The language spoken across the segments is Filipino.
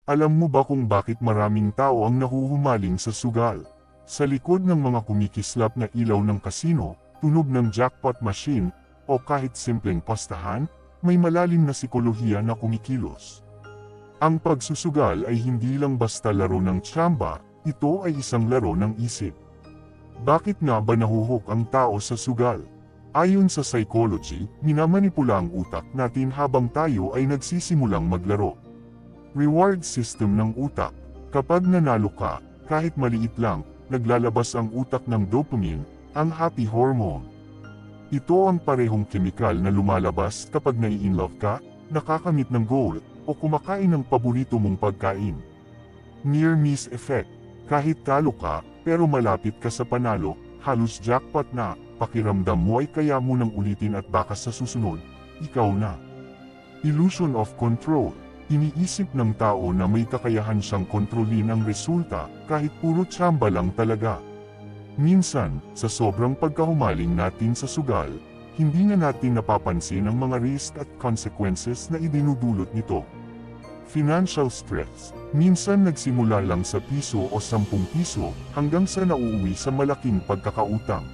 Alam mo ba kung bakit maraming tao ang nahuhumaling sa sugal? Sa likod ng mga kumikislap na ilaw ng kasino, tunog ng jackpot machine, o kahit simpleng pastahan, may malalim na sikolohiya na kumikilos. Ang pagsusugal ay hindi lang basta laro ng tsamba, ito ay isang laro ng isip. Bakit nga ba nahuhok ang tao sa sugal? Ayon sa psychology, minamanipula ang utak natin habang tayo ay nagsisimulang maglaro. Reward system ng utak. Kapag nanalo ka, kahit maliit lang, naglalabas ang utak ng dopamine, ang happy hormone. Ito ang parehong kemikal na lumalabas kapag nai-inlove ka, nakakamit ng goal, o kumakain ng paborito mong pagkain. Near-miss effect. Kahit talo ka, pero malapit ka sa panalo, halos jackpot na, pakiramdam mo ay kaya mo nang ulitin at baka sa susunod, ikaw na. Illusion of control. Iniisip ng tao na may kakayahan siyang kontrolin ang resulta, kahit puro tsamba lang talaga. Minsan, sa sobrang pagkahumaling natin sa sugal, hindi na natin napapansin ang mga risk at consequences na idinudulot nito. Financial stress. Minsan nagsimula lang sa piso o 10 piso, hanggang sa nauuwi sa malaking pagkakautang.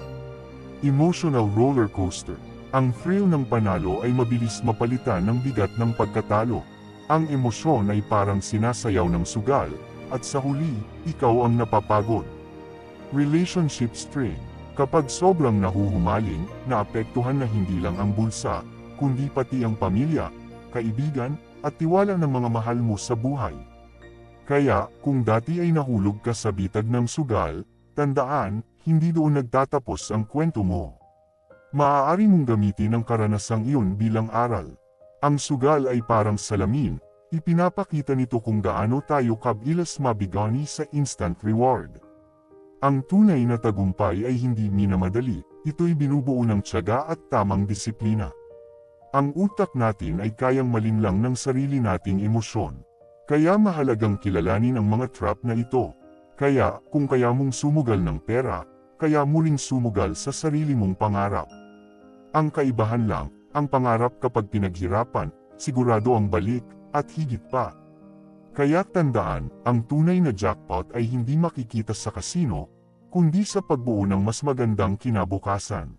Emotional roller coaster. Ang thrill ng panalo ay mabilis mapalitan ng bigat ng pagkatalo. Ang emosyon ay parang sinasayaw ng sugal, at sa huli, ikaw ang napapagod. Relationship strain. Kapag sobrang nahuhumaling, naapektuhan na hindi lang ang bulsa, kundi pati ang pamilya, kaibigan, at tiwala ng mga mahal mo sa buhay. Kaya, kung dati ay nahulog ka sa bitag ng sugal, tandaan, hindi doon nagtatapos ang kwento mo. Maaari mong gamitin ang karanasang iyon bilang aral. Ang sugal ay parang salamin, ipinapakita nito kung gaano tayo kabilis mabigani sa instant reward. Ang tunay na tagumpay ay hindi minamadali, ito'y binubuo ng tiyaga at tamang disiplina. Ang utak natin ay kayang malinlang ng sarili nating emosyon. Kaya mahalagang kilalanin ang mga trap na ito. Kaya, kung kaya mong sumugal ng pera, kaya mo ring sumugal sa sarili mong pangarap. Ang kaibahan lang, ang pangarap kapag pinaghirapan, sigurado ang balik, at higit pa. Kaya tandaan, ang tunay na jackpot ay hindi makikita sa kasino, kundi sa pagbuo ng mas magandang kinabukasan.